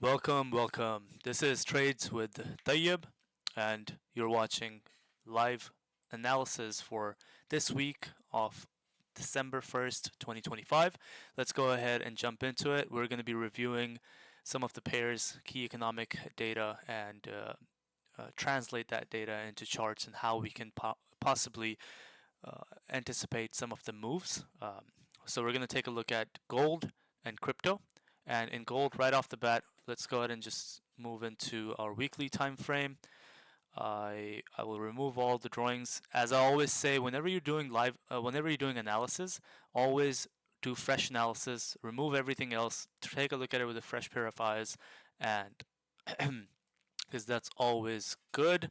Welcome. This is Trades with Tayyib, and you're watching live analysis for this week of December 1st, 2025. Let's go ahead and jump into it. We're going to be reviewing some of the pair's key economic data and translate that data into charts and how we can possibly anticipate some of the moves. So we're going to take a look at gold and crypto. And in gold, right off the bat, let's go ahead and just move into our weekly time frame. I will remove all the drawings. As I always say, whenever you're doing analysis, always do fresh analysis. Remove everything else. Take a look at it with a fresh pair of eyes, and because that's always good.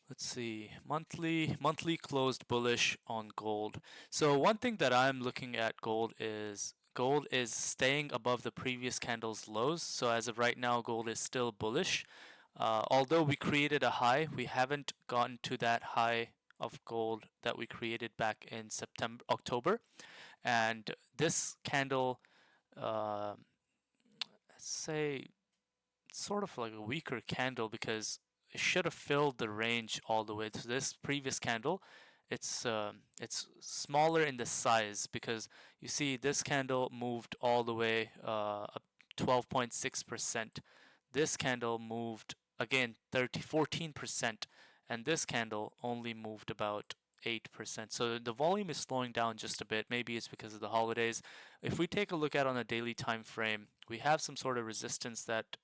Let's see, monthly closed bullish on gold. So one thing that I'm looking at gold is staying above the previous candle's lows. So as of right now, gold is still bullish. Although we created a high, we haven't gotten to that high of gold that we created back in October. And this candle, let's say, sort of like a weaker candle because it should have filled the range all the way to this previous candle. It's smaller in the size because you see this candle moved all the way up 12.6%. This candle moved again 14%, and this candle only moved about 8%. So the volume is slowing down just a bit. Maybe it's because of the holidays. If we take a look at on a daily time frame, we have some sort of resistance that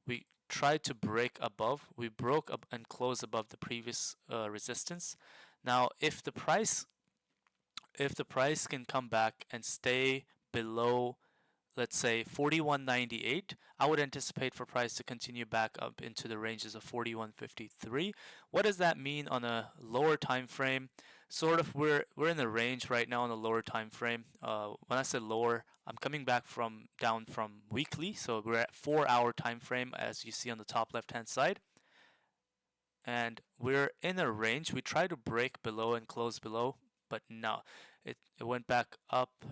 we tried to break above. We broke up and closed above the previous resistance. Now, if the price can come back and stay below, let's say 41.98, I would anticipate for price to continue back up into the ranges of 41.53. What does that mean on a lower time frame? Sort of, we're in the range right now on the lower time frame. When I said lower, I'm coming back down from weekly, so we're at 4-hour time frame as you see on the top left hand side. And we're in a range. We try to break below and close below, but no, it went back up.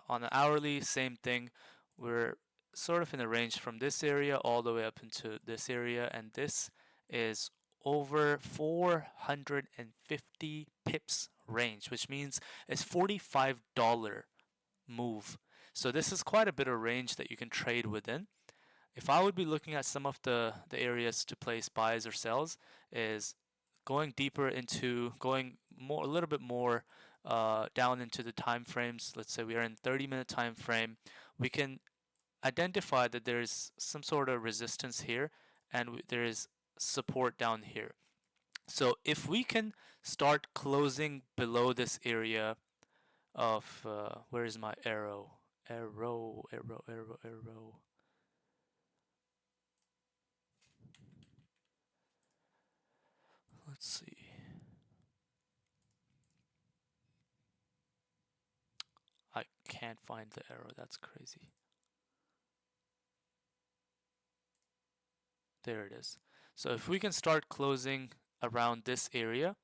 On an hourly, same thing. We're sort of in a range from this area all the way up into this area, and this is over 450 pips range, which means it's $45 move. So this is quite a bit of range that you can trade within. If I would be looking at some of the areas to place buys or sells, is going deeper into a little bit more down into the time frames. Let's say we are in 30-minute time frame. We can identify that there is some sort of resistance here, and there is support down here. So if we can start closing below this area of where is my arrow? Arrow. Let's see. I can't find the arrow. That's crazy. There it is. So if we can start closing around this area,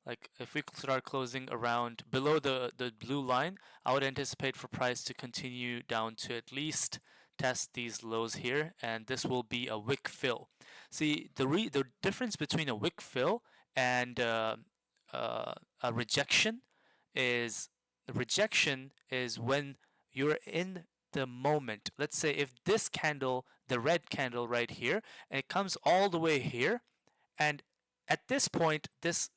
like if we start closing around below the blue line, I would anticipate for price to continue down to at least test these lows here, and this will be a wick fill. See, the difference between a wick fill and a rejection is when you're in the moment. Let's say if this candle, the red candle right here, and it comes all the way here, and at this point, this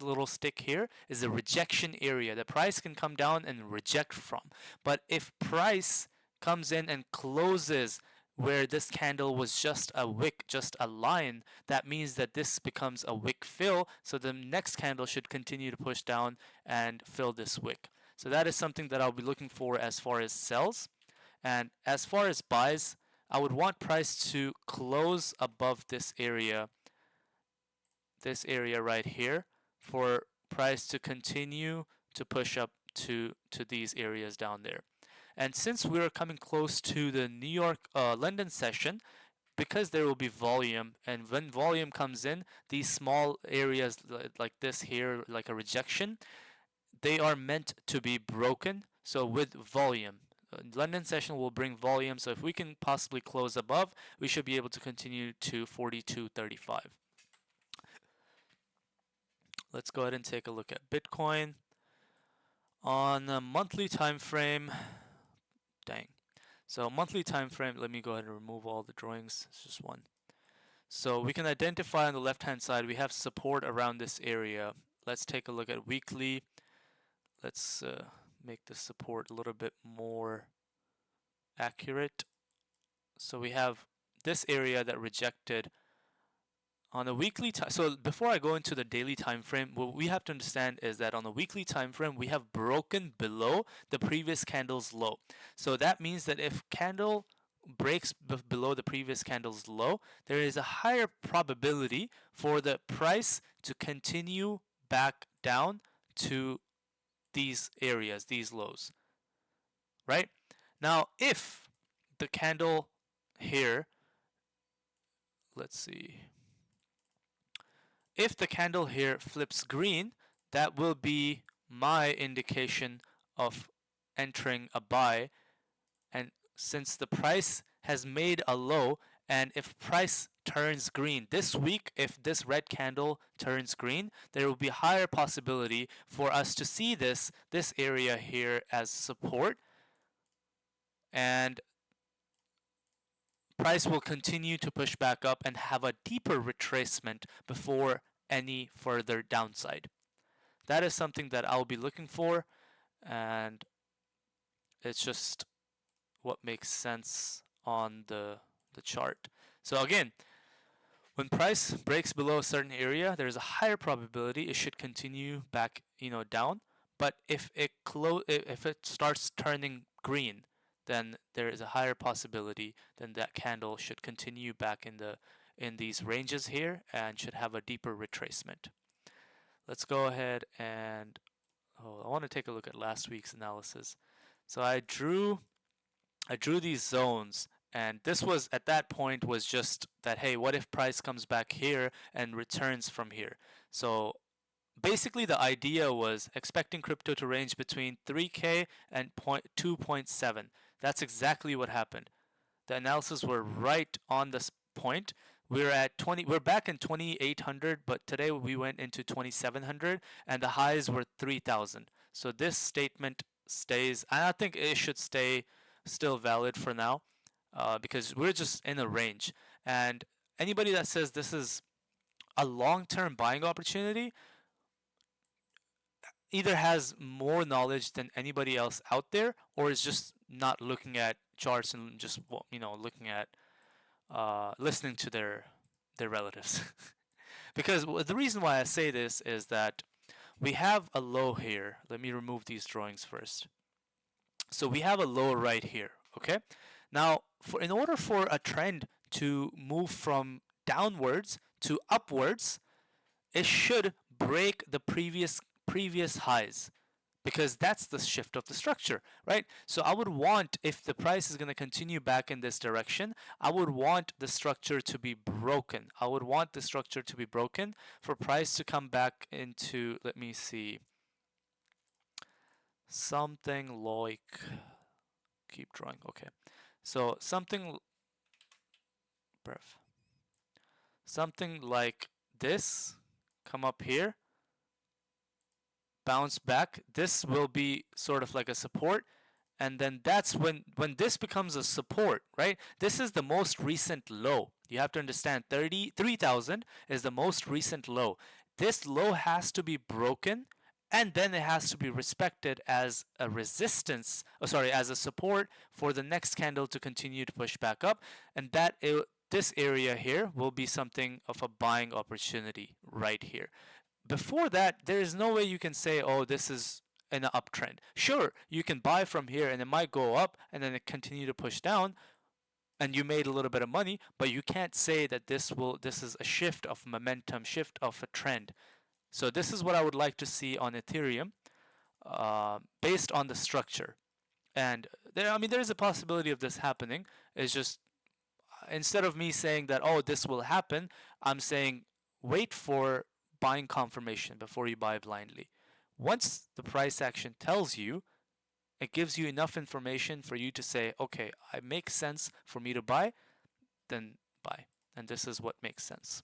little stick here is a rejection area. The price can come down and reject from. But if price comes in and closes where this candle was just a wick, just a line, that means that this becomes a wick fill. So the next candle should continue to push down and fill this wick. So that is something that I'll be looking for as far as sells. And as far as buys, I would want price to close above this area right here, for price to continue to push up to these areas down there. And since we're coming close to the London session, because there will be volume, and when volume comes in, these small areas like this here, like a rejection, they are meant to be broken. So with volume, London session will bring volume, so if we can possibly close above, we should be able to continue to 42.35. Let's go ahead and take a look at Bitcoin on a monthly time frame. Dang. So monthly time frame, let me go ahead and remove all the drawings. It's just one. So we can identify on the left hand side we have support around this area. Let's take a look at weekly. Let's make the support a little bit more accurate. So we have this area that rejected on a weekly time. So before I go into the daily time frame, what we have to understand is that on the weekly time frame we have broken below the previous candle's low. So that means that if candle breaks below the previous candle's low, there is a higher probability for the price to continue back down to these areas, these lows, right? Now, if the candle here, let's see, if the candle here flips green, that will be my indication of entering a buy. And since the price has made a low, and if price turns green this week, if this red candle turns green, there will be higher possibility for us to see this area here as support, and price will continue to push back up and have a deeper retracement before any further downside. That is something that I'll be looking for, and it's just what makes sense on the chart. So again, when price breaks below a certain area, there's a higher probability it should continue back, down. But if it starts turning green, then there is a higher possibility then that candle should continue back in these ranges here and should have a deeper retracement. Let's go ahead and I want to take a look at last week's analysis. So I drew these zones, and this was at that point was just that, hey, what if price comes back here and returns from here? So basically the idea was expecting crypto to range between 3K and 2.7. That's exactly what happened. The analysis were right on this point. We're back in 2800, but today we went into 2700 and the highs were 3000. So this statement stays, and I think it should stay still valid for now, because we're just in a range. And anybody that says this is a long-term buying opportunity either has more knowledge than anybody else out there, or is just not looking at charts and just looking at listening to their relatives. Because the reason why I say this is that we have a low here. Let me remove these drawings first. So we have a low right here, okay? Now, in order for a trend to move from downwards to upwards, it should break the previous highs, because that's the shift of the structure, right? So I would want, if the price is going to continue back in this direction, I would want the structure to be broken. I would want the structure to be broken for price to come back into, let me see, something like, keep drawing, okay. So something like this, come up here, bounce back. This will be sort of like a support, and then that's when this becomes a support, right? This is the most recent low. You have to understand 33,000 is the most recent low. This low has to be broken, and then it has to be respected as a resistance, as a support for the next candle to continue to push back up, and this area here will be something of a buying opportunity right here. Before that, there is no way you can say, oh, this is an uptrend. Sure, you can buy from here and it might go up and then it continue to push down and you made a little bit of money, but you can't say that this is a shift of momentum, shift of a trend. So this is what I would like to see on Ethereum, based on the structure. And there is a possibility of this happening. It's just, instead of me saying that, oh, this will happen, I'm saying wait for buying confirmation before you buy blindly. Once the price action tells you it gives you enough information for you to say, okay, it makes sense for me to buy, then buy. And this is what makes sense.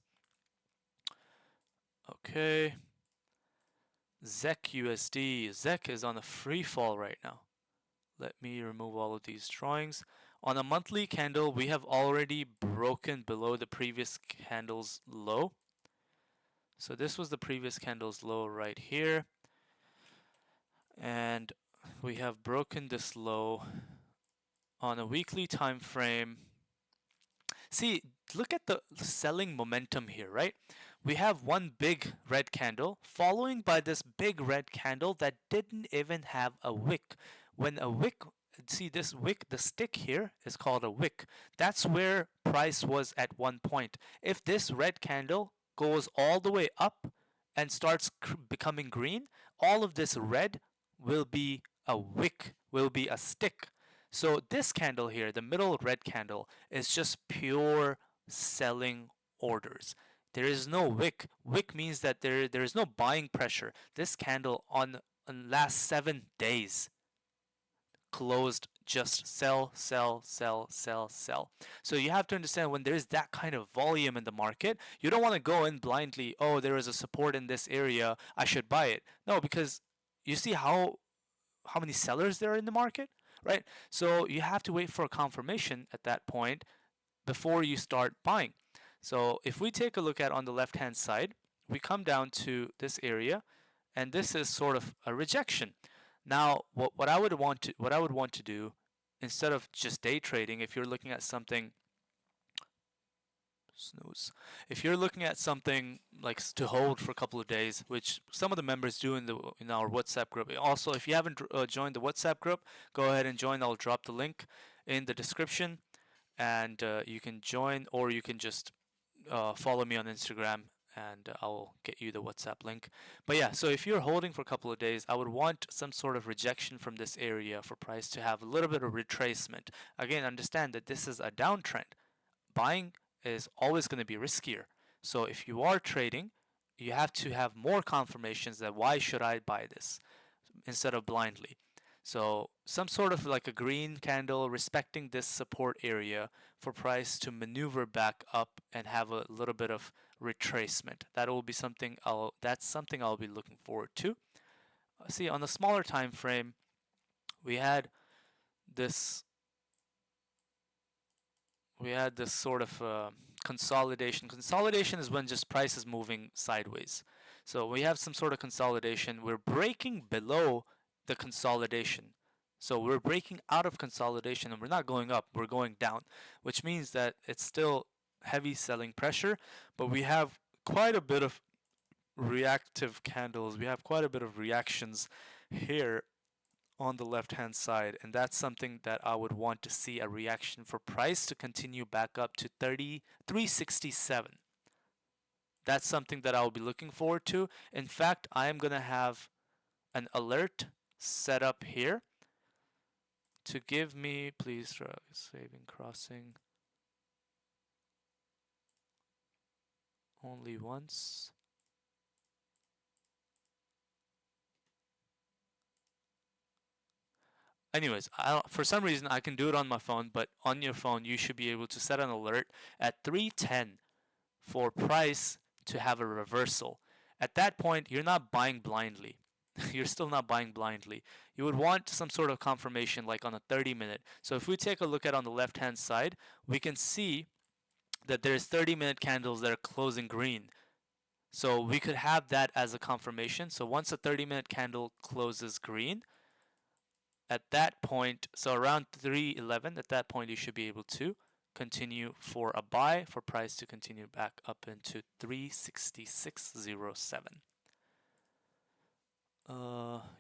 Okay. ZEC USD. ZEC is on a free fall right now. Let me remove all of these drawings. On a monthly candle, we have already broken below the previous candle's low. So this was the previous candle's low right here. And we have broken this low on a weekly time frame. See, look at the selling momentum here, right? We have one big red candle following by this big red candle that didn't even have a wick. When a wick, see this wick, the stick here is called a wick. That's where price was at one point. If this red candle goes all the way up and starts becoming green, all of this red will be a wick, will be a stick. So this candle here, the middle red candle, is just pure selling orders. There is no wick. Wick means that there is no buying pressure. This candle on last 7 days closed just sell, sell, sell, sell, sell. So you have to understand when there is that kind of volume in the market, you don't want to go in blindly, oh, there is a support in this area, I should buy it. No, because you see how many sellers there are in the market, right? So you have to wait for a confirmation at that point before you start buying. So if we take a look at on the left hand side, we come down to this area, and this is sort of a rejection. Now, what I would want to do, instead of just day trading, if you're looking at something snooze, if you're looking at something like to hold for a couple of days, which some of the members do in our WhatsApp group. Also, if you haven't joined the WhatsApp group, go ahead and join. I'll drop the link in the description, and you can join, or you can just follow me on Instagram, and I'll get you the WhatsApp link. But yeah, so if you're holding for a couple of days, I would want some sort of rejection from this area for price to have a little bit of retracement. Again, understand that this is a downtrend. Buying is always going to be riskier. So if you are trading, you have to have more confirmations that why should I buy this instead of blindly. So some sort of like a green candle respecting this support area for price to maneuver back up and have a little bit of retracement. That will be something that's something I'll be looking forward to. See, on the smaller time frame, we had this sort of consolidation. Consolidation is when just price is moving sideways. So we have some sort of consolidation. We're breaking below the consolidation. So we're breaking out of consolidation, and we're not going up, we're going down, which means that it's still heavy selling pressure, but we have quite a bit of reactive candles. We have quite a bit of reactions here on the left hand side, and that's something that I would want to see, a reaction for price to continue back up to 367. That's something that I'll be looking forward to. In fact, I am going to have an alert set up here to give me, please try saving crossing only once. Anyways, for some reason I can do it on my phone, but on your phone you should be able to set an alert at 310 for price to have a reversal. At that point, you're not buying blindly. You're still not buying blindly. You would want some sort of confirmation like on a 30-minute. So if we take a look at on the left hand side, we can see that there's 30-minute candles that are closing green. So we could have that as a confirmation. So once a 30-minute candle closes green, at that point, so around 311, at that point you should be able to continue for a buy for price to continue back up into 366.07.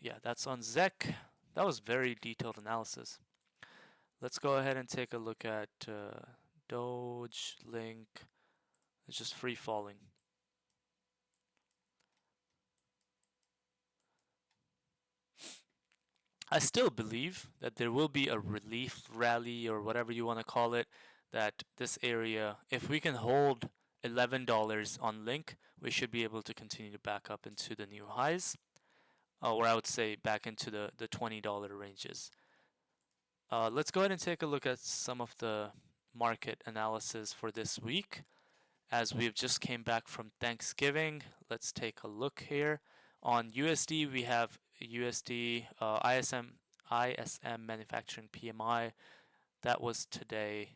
Yeah, that's on ZEC. That was very detailed analysis. Let's go ahead and take a look at Doge, Link. It's just free falling. I still believe that there will be a relief rally or whatever you want to call it, that this area, if we can hold $11 on Link, we should be able to continue to back up into the new highs. or I would say back into the $20 ranges. Let's go ahead and take a look at some of the market analysis for this week. As we've just came back from Thanksgiving, let's take a look here. On USD, we have USD ISM manufacturing PMI. That was today.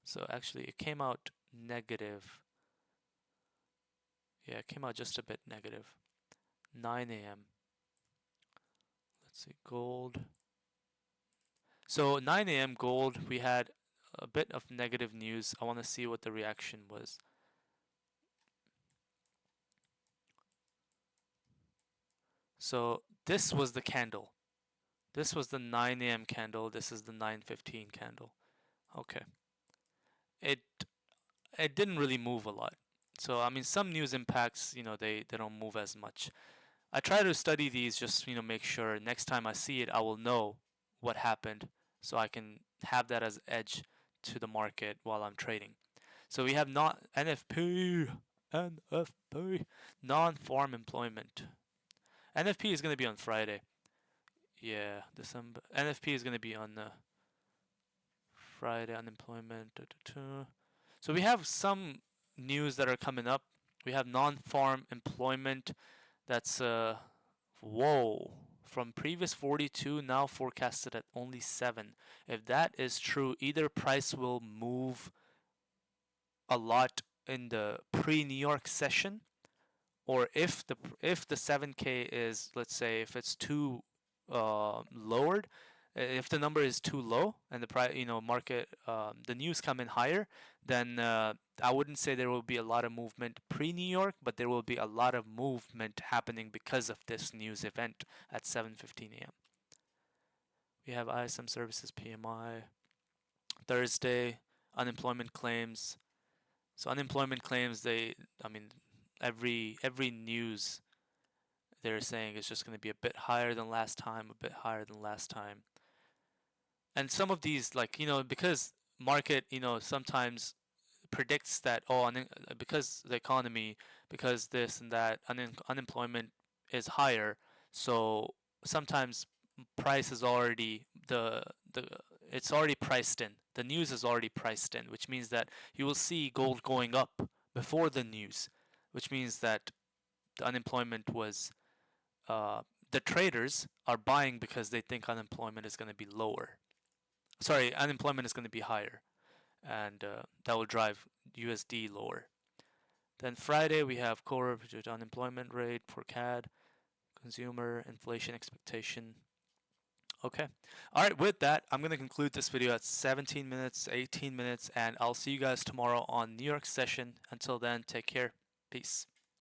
So actually, it came out negative. Yeah, it came out just a bit negative. 9 a.m. Let's see, gold. So 9 a.m. gold, we had a bit of negative news. I want to see what the reaction was. So this was the candle. This was the 9 a.m. candle. This is the 9:15 candle. Okay. It didn't really move a lot. So I mean, some news impacts, they don't move as much. I try to study these just, make sure next time I see it, I will know what happened so I can have that as edge to the market while I'm trading. So we have not NFP, non-farm employment. NFP is going to be on Friday. Yeah, December. NFP is going to be on Friday, unemployment. So we have some news that are coming up. We have non-farm employment. That's whoa, from previous 42 now forecasted at only 7. If that is true, either price will move a lot in the pre-New York session, or if the 7K is, let's say, if it's too lowered, if the number is too low and the price, market, the news come in higher, then I wouldn't say there will be a lot of movement pre-New York, but there will be a lot of movement happening because of this news event at 7:15 a.m. We have ISM services PMI Thursday, unemployment claims. So unemployment claims, every news they're saying is just going to be a bit higher than last time, a bit higher than last time. And some of these, because market, sometimes predicts that, because the economy, because this and that, unemployment is higher, so sometimes price is already it's already priced in. The news is already priced in, which means that you will see gold going up before the news, which means that the unemployment was the traders are buying because they think unemployment is going to be lower. Sorry, unemployment is going to be higher, and that will drive USD lower. Then Friday we have core unemployment rate for CAD, consumer inflation expectation. Okay. All right, with that, I'm going to conclude this video at 17 minutes, 18 minutes, and I'll see you guys tomorrow on New York session. Until then, take care. Peace.